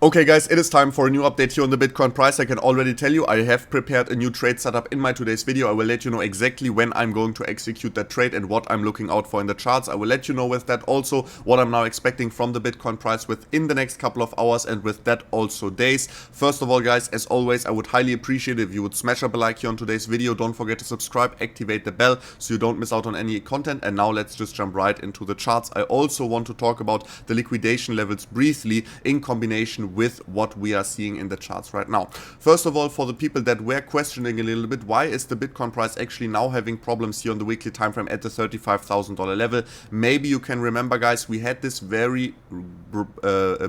Okay guys, it is time for a new update here on the Bitcoin price. I can already tell you I have prepared a new trade setup in my today's video. I will let you know exactly when I'm going to execute that trade and what I'm looking out for in the charts. I will let you know with that also what I'm now expecting from the Bitcoin price within the next couple of hours, and with that also days. First of all guys, as always, I would highly appreciate it if you would smash up a like here on today's video. Don't forget to subscribe, activate the bell so you don't miss out on any content. And now let's just jump right into the charts. I also want to talk about the liquidation levels briefly in combination with what we are seeing in the charts right now. First of all, for the people that were questioning a little bit, why is the Bitcoin price actually now having problems here on the weekly time frame at the $35,000 level? Maybe you can remember guys, we had this very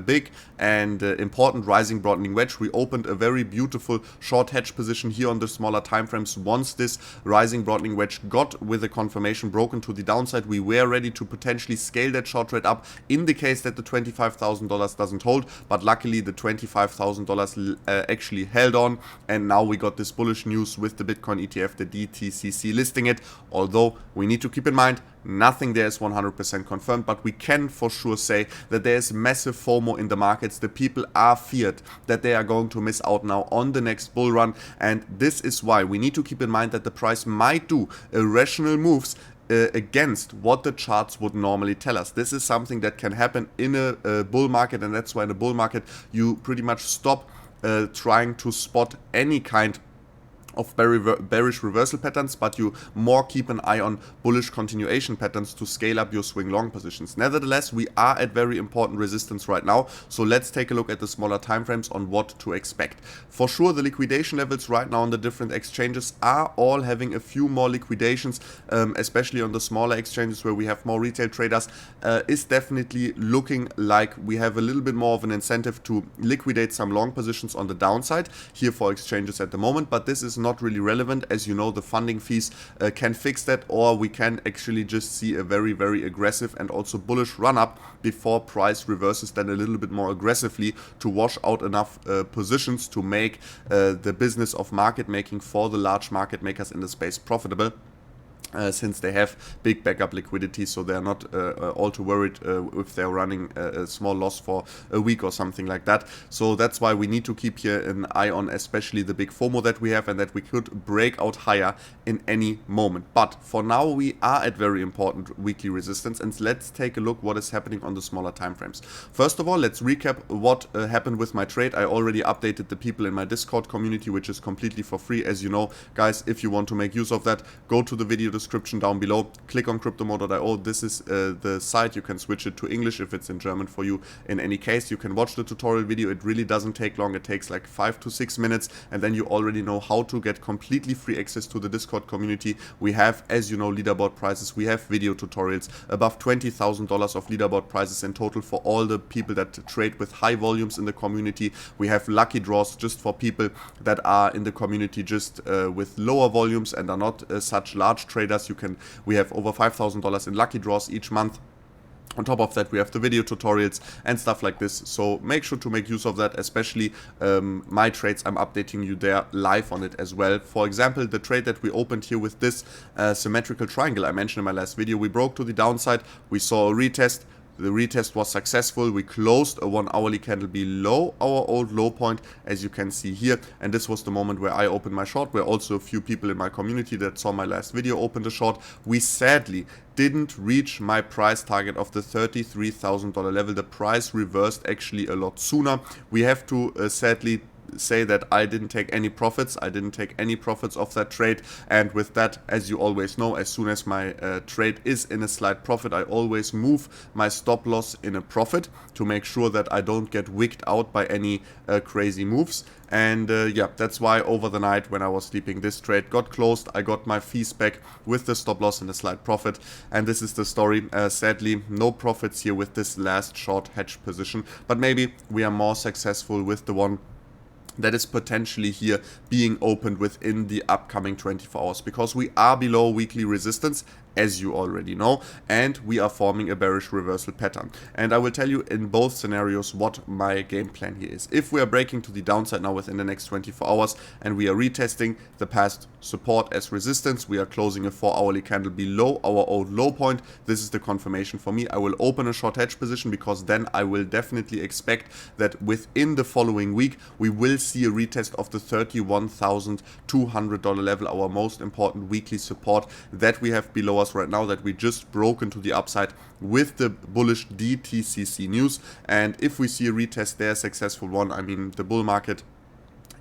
big and important rising broadening wedge. We opened a very beautiful short hedge position here on the smaller time frames. Once this rising broadening wedge got with a confirmation broken to the downside, we were ready to potentially scale that short trade up in the case that the $25,000 doesn't hold, but luckily the $25,000 actually held on, and now we got this bullish news with the Bitcoin ETF, the DTCC, listing it. Although we need to keep in mind, nothing there is 100% confirmed, but we can for sure say that there is massive FOMO in the markets. The people are feared that they are going to miss out now on the next bull run, and this is why we need to keep in mind that the price might do irrational moves against what the charts would normally tell us. This is something that can happen in a bull market, and that's why in a bull market you pretty much stop trying to spot any kind of bearish reversal patterns, but you more keep an eye on bullish continuation patterns to scale up your swing long positions. Nevertheless, we are at very important resistance right now, so let's take a look at the smaller time frames on what to expect. For sure, the liquidation levels right now on the different exchanges are all having a few more liquidations, especially on the smaller exchanges where we have more retail traders, is definitely looking like we have a little bit more of an incentive to liquidate some long positions on the downside here for exchanges at the moment, but this is not really relevant. As you know, the funding fees can fix that, or we can actually just see a very aggressive and also bullish run up before price reverses then a little bit more aggressively to wash out enough positions to make the business of market making for the large market makers in the space profitable. Since they have big backup liquidity, so they're not all too worried if they're running a small loss for a week or something like that. So that's why we need to keep here an eye on especially the big FOMO that we have, and that we could break out higher in any moment. But for now we are at very important weekly resistance, and let's take a look what is happening on the smaller time frames. First of all, let's recap what happened with my trade. I already updated the people in my Discord community, which is completely for free. As you know guys, if you want to make use of that, go to the video description down below, click on cryptomode.io. This is the site. You can switch it to English if it's in German for you. In any case, you can watch the tutorial video. It really doesn't take long. It takes like 5 to 6 minutes, and then you already know how to get completely free access to the Discord community. We have, as you know, leaderboard prizes. We have video tutorials, above $20,000 of leaderboard prizes in total for all the people that trade with high volumes in the community. We have lucky draws just for people that are in the community just with lower volumes and are not such large traders. We have over $5,000 in lucky draws each month. On top of that, we have the video tutorials and stuff like this, so make sure to make use of that, especially my trades. I'm updating you there live on it as well. For example, the trade that we opened here with this symmetrical triangle I mentioned in my last video, we broke to the downside, we saw a retest. The retest was successful. We closed a 1 hourly candle below our old low point, as you can see here, and this was the moment where I opened my short, where also a few people in my community that saw my last video opened a short. We sadly didn't reach my price target of the $33,000 level. The price reversed actually a lot sooner. We have to sadly say that I didn't take any profits. I didn't take any profits of that trade, and with that, as you always know, as soon as my trade is in a slight profit, I always move my stop loss in a profit to make sure that I don't get wigged out by any crazy moves. And yeah, that's why over the night when I was sleeping, this trade got closed. I got my fees back with the stop loss and a slight profit, and this is the story. Sadly, no profits here with this last short hedge position, but maybe we are more successful with the one that is potentially here being opened within the upcoming 24 hours, because we are below weekly resistance as you already know, and we are forming a bearish reversal pattern. And I will tell you in both scenarios what my game plan here is. If we are breaking to the downside now within the next 24 hours and we are retesting the past support as resistance, we are closing a 4-hourly candle below our old low point, this is the confirmation for me. I will open a short hedge position, because then I will definitely expect that within the following week we will see a retest of the $31,200 level, our most important weekly support that we have below us right now, that we just broke into the upside with the bullish DTCC news. And if we see a retest there, successful one, I mean the bull market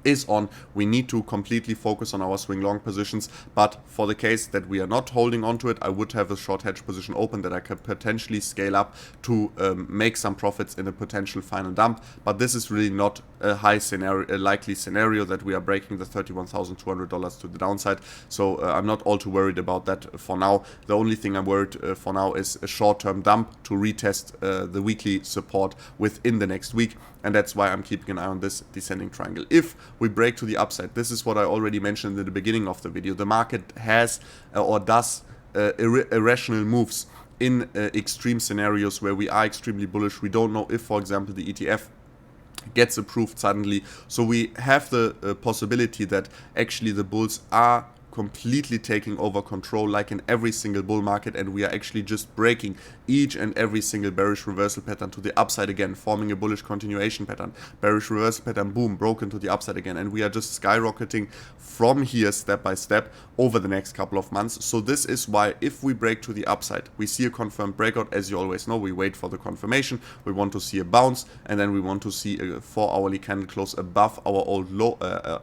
is on, we need to completely focus on our swing long positions. But for the case that we are not holding on to it, I would have a short hedge position open that I could potentially scale up to make some profits in a potential final dump. But this is really not a high scenario, a likely scenario that we are breaking the $31,200 to the downside. So I'm not all too worried about that for now. The only thing I'm worried for now is a short-term dump to retest the weekly support within the next week. And that's why I'm keeping an eye on this descending triangle. If we break to the upside, this is what I already mentioned in the beginning of the video. The market has or does irrational moves in extreme scenarios where we are extremely bullish. We don't know if, for example, the ETF gets approved suddenly. So we have the possibility that actually the bulls are completely taking over control, like in every single bull market, and we are actually just breaking each and every single bearish reversal pattern to the upside again, forming a bullish continuation pattern, bearish reversal pattern, boom, broken to the upside again, and we are just skyrocketing from here step by step over the next couple of months. So this is why if we break to the upside, we see a confirmed breakout. As you always know, we wait for the confirmation, we want to see a bounce, and then we want to see a 4-hourly candle close above our old low,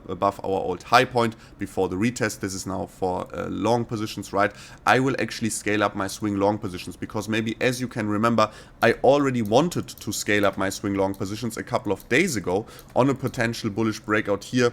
above our old high point before the retest. This is now for long positions, right? I will actually scale up my swing long positions, because maybe, as you can remember, I already wanted to scale up my swing long positions a couple of days ago on a potential bullish breakout here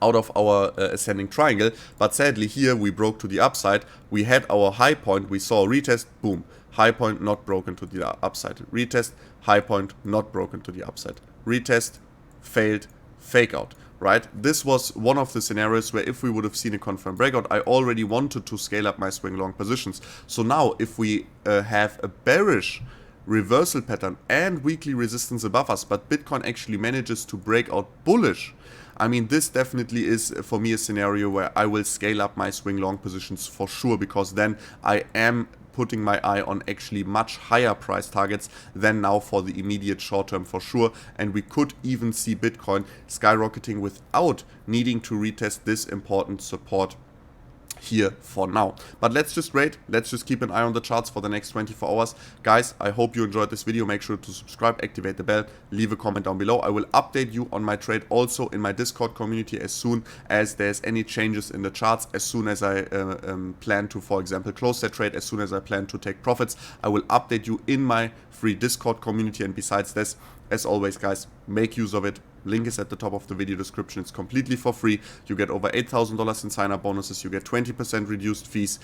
out of our ascending triangle. But sadly here we broke to the upside, we had our high point, we saw a retest, boom, high point not broken to the upside, retest, high point not broken to the upside, retest, failed, fake out. Right, this was one of the scenarios where if we would have seen a confirmed breakout, I already wanted to scale up my swing long positions. So now if we have a bearish reversal pattern and weekly resistance above us, but Bitcoin actually manages to break out bullish, I mean, this definitely is for me a scenario where I will scale up my swing long positions for sure, because then I am putting my eye on actually much higher price targets than now for the immediate short term for sure. And we could even see Bitcoin skyrocketing without needing to retest this important support here for now. But let's just wait, let's just keep an eye on the charts for the next 24 hours. Guys, I hope you enjoyed this video. Make sure to subscribe, activate the bell, leave a comment down below. I will update you on my trade also in my Discord community as soon as there's any changes in the charts, as soon as I plan to, for example, close that trade, as soon as I plan to take profits. I will update you in my free Discord community. And besides this, as always, guys, make use of it. Link is at the top of the video description. It's completely for free. You get over $8,000 in sign-up bonuses. You get 20% reduced fees.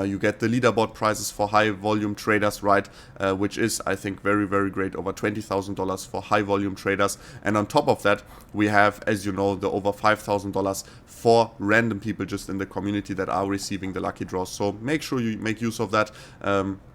You get the leaderboard prizes for high-volume traders, right? Which is, I think, very, very great. Over $20,000 for high-volume traders. And on top of that, we have, as you know, the over $5,000 for random people just in the community that are receiving the lucky draws. So make sure you make use of that.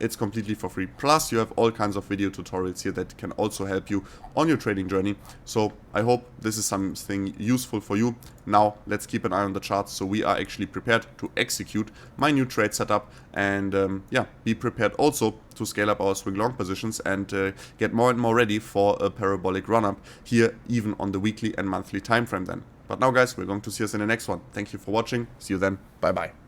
It's completely for free. Plus, you have all kinds of video tutorials here that can also help you on your trading journey. So I hope this is something useful for you. Now let's keep an eye on the charts so we are actually prepared to execute my new trade setup, and yeah, be prepared also to scale up our swing long positions and get more and more ready for a parabolic run-up here, even on the weekly and monthly time frame then. But now, guys, we're going to see us in the next one. Thank you for watching. See you then. Bye bye.